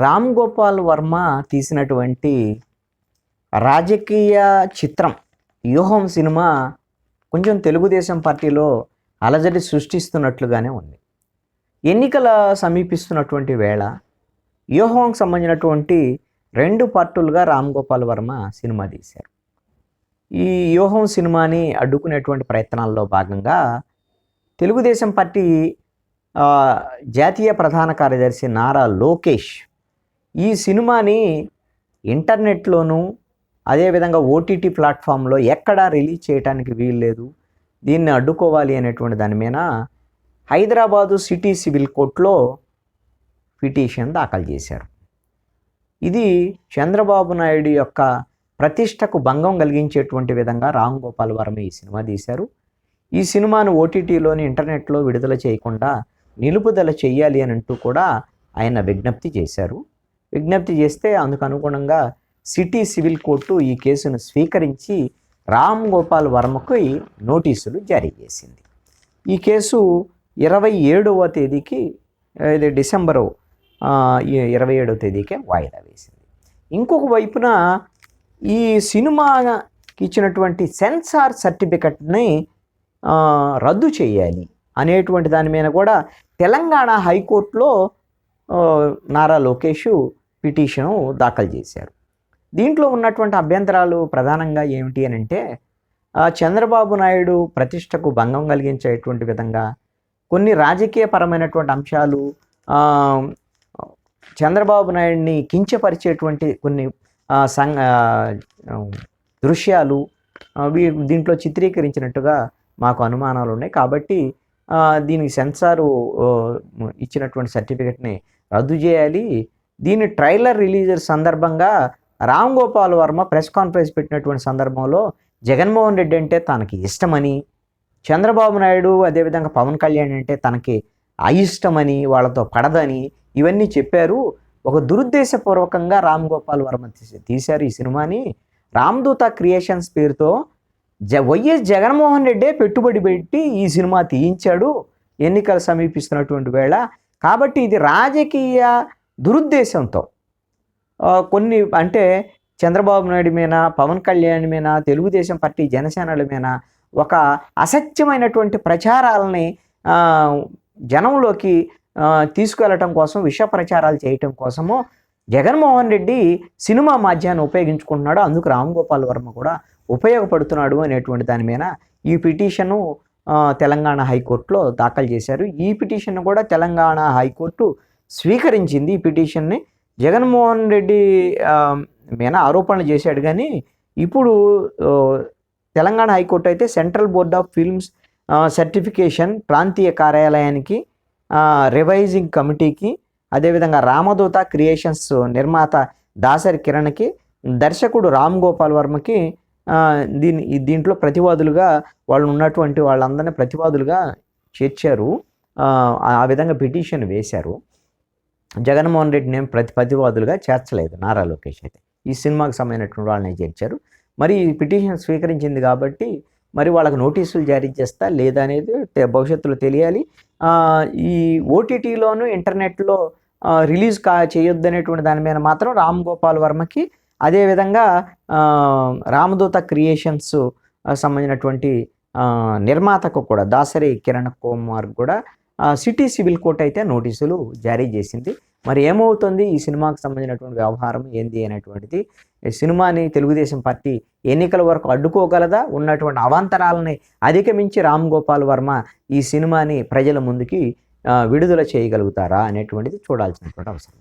రామ్ గోపాల్ వర్మ తీసినటువంటి రాజకీయ చిత్రం వ్యూహం సినిమా కొంచెం తెలుగుదేశం పార్టీలో అలజడి సృష్టిస్తున్నట్లుగానే ఉంది. ఎన్నికల సమీపిస్తున్నటువంటి వేళ వ్యూహంకి సంబంధించినటువంటి 2 పార్టులుగా రామ్ గోపాల్ వర్మ సినిమా తీశారు. ఈ వ్యూహం సినిమాని అడ్డుకునేటువంటి ప్రయత్నాల్లో భాగంగా తెలుగుదేశం పార్టీ జాతీయ ప్రధాన కార్యదర్శి నారా లోకేష్ ఈ సినిమాని ఇంటర్నెట్లోనూ అదేవిధంగా ఓటీటీ ప్లాట్ఫామ్లో ఎక్కడా రిలీజ్ చేయడానికి వీల్లేదు, దీన్ని అడ్డుకోవాలి అనేటువంటి దాని మీద హైదరాబాదు సిటీ సివిల్ కోర్టులో పిటిషన్ దాఖలు చేశారు. ఇది చంద్రబాబు నాయుడు యొక్క ప్రతిష్టకు భంగం కలిగించేటువంటి విధంగా రామ్ గోపాల్ వర్మ ఈ సినిమా తీశారు. ఈ సినిమాను ఓటీటీలోని ఇంటర్నెట్లో విడుదల చేయకుండా నిలుపుదల చేయాలి అని అంటూ కూడా ఆయన విజ్ఞప్తి చేశారు. విజ్ఞప్తి చేస్తే అందుకు అనుగుణంగా సిటీ సివిల్ కోర్టు ఈ కేసును స్వీకరించి రామ్ గోపాల్ వర్మకు నోటీసులు జారీ చేసింది. ఈ కేసు 27వ తేదీకి, ఇది డిసెంబరు 27వ తేదీకే వాయిదా వేసింది. ఇంకొక వైపున ఈ సినిమాకి ఇచ్చినటువంటి సెన్సార్ సర్టిఫికెట్ని రద్దు చేయాలి అనేటువంటి దాని మీద కూడా తెలంగాణ హైకోర్టులో నారా లోకేష్ పిటిషను దాఖలు చేశారు. దీంట్లో ఉన్నటువంటి అభ్యంతరాలు ప్రధానంగా ఏమిటి అని అంటే, చంద్రబాబు నాయుడు ప్రతిష్టకు భంగం కలిగించేటువంటి విధంగా కొన్ని రాజకీయపరమైనటువంటి అంశాలు, చంద్రబాబు నాయుడిని కించపరిచేటువంటి కొన్ని దృశ్యాలు దీంట్లో చిత్రీకరించినట్టుగా మాకు అనుమానాలు ఉన్నాయి. కాబట్టి దీనికి సెన్సారు ఇచ్చినటువంటి సర్టిఫికెట్ని రద్దు చేయాలి. దీని ట్రైలర్ రిలీజ్ సందర్భంగా రామ్ గోపాల్ వర్మ ప్రెస్ కాన్ఫరెన్స్ పెట్టినటువంటి సందర్భంలో జగన్మోహన్ రెడ్డి అంటే తనకి ఇష్టమని, చంద్రబాబు నాయుడు అదేవిధంగా పవన్ కళ్యాణ్ అంటే తనకి అయిష్టమని, వాళ్ళతో పడదని ఇవన్నీ చెప్పారు. ఒక దురుద్దేశపూర్వకంగా రామ్ గోపాల్ వర్మ తీశారు ఈ సినిమాని. రామ్దూత క్రియేషన్స్ పేరుతో వైఎస్ జగన్మోహన్ రెడ్డే పెట్టుబడి పెట్టి ఈ సినిమా తీయించాడు ఎన్నికలు సమీపిస్తున్నటువంటి వేళ. కాబట్టి ఇది రాజకీయ దురుద్దేశంతో కొన్ని అంటే చంద్రబాబు నాయుడు మీద, పవన్ కళ్యాణ్ మీద, తెలుగుదేశం పార్టీ జనసేనల మీద ఒక అసత్యమైనటువంటి ప్రచారాలని జనంలోకి తీసుకువెళ్ళటం కోసం, విష ప్రచారాలు చేయటం కోసము జగన్మోహన్ రెడ్డి సినిమా మాధ్యాన్ని ఉపయోగించుకుంటున్నాడు, అందుకు రామ్ గోపాల్ వర్మ కూడా ఉపయోగపడుతున్నాడు అనేటువంటి దాని మీద ఈ పిటిషను తెలంగాణ హైకోర్టులో దాఖలు చేశారు. ఈ పిటిషన్ కూడా తెలంగాణ హైకోర్టు స్వీకరించింది. ఈ పిటిషన్ని జగన్మోహన్ రెడ్డి మీద ఆరోపణలు చేశాడు, కానీ ఇప్పుడు తెలంగాణ హైకోర్టు అయితే central board of films certification ప్రాంతీయ కార్యాలయానికి, రివైజింగ్ కమిటీకి, అదేవిధంగా రామదూత క్రియేషన్స్ నిర్మాత దాసరి కిరణ్కి, దర్శకుడు రామ్ గోపాల్ వర్మకి దీంట్లో ప్రతివాదులుగా వాళ్ళు ఉన్నటువంటి వాళ్ళందరినీ ప్రతివాదులుగా చేర్చారు. ఆ విధంగా పిటిషన్ వేశారు. జగన్మోహన్ రెడ్డి నేను ప్రతివాదులుగా చేర్చలేదు నారా లోకేష్ అయితే. ఈ సినిమాకి సంబంధించినటువంటి వాళ్ళని చేర్చారు. మరి ఈ పిటిషన్ స్వీకరించింది కాబట్టి మరి వాళ్ళకి నోటీసులు జారీ చేస్తా లేదా అనేది భవిష్యత్తులో తెలియాలి. ఈ ఓటీటీలోను ఇంటర్నెట్లో రిలీజ్ చేయొద్దనేటువంటి దాని మీద మాత్రం రామ్ గోపాల్ వర్మకి, అదేవిధంగా రామదూత క్రియేషన్స్ సంబంధించినటువంటి నిర్మాతకు కూడా దాసరి కిరణ్ కుమార్ కూడా సిటీ సివిల్ కోర్ట్ అయితే నోటీసులు జారీ చేసింది. మరి ఏమవుతుంది ఈ సినిమాకి సంబంధించినటువంటి వ్యవహారం ఏంది అనేటువంటిది, ఈ సినిమాని తెలుగుదేశం పార్టీ ఎన్నికల వరకు అడ్డుకోగలదా, ఉన్నటువంటి అవాంతరాలని అధిగమించి రామ్ గోపాల్ వర్మ ఈ సినిమాని ప్రజల ముందుకి విడుదల చేయగలుగుతారా అనేటువంటిది చూడాల్సినటువంటి అవసరం.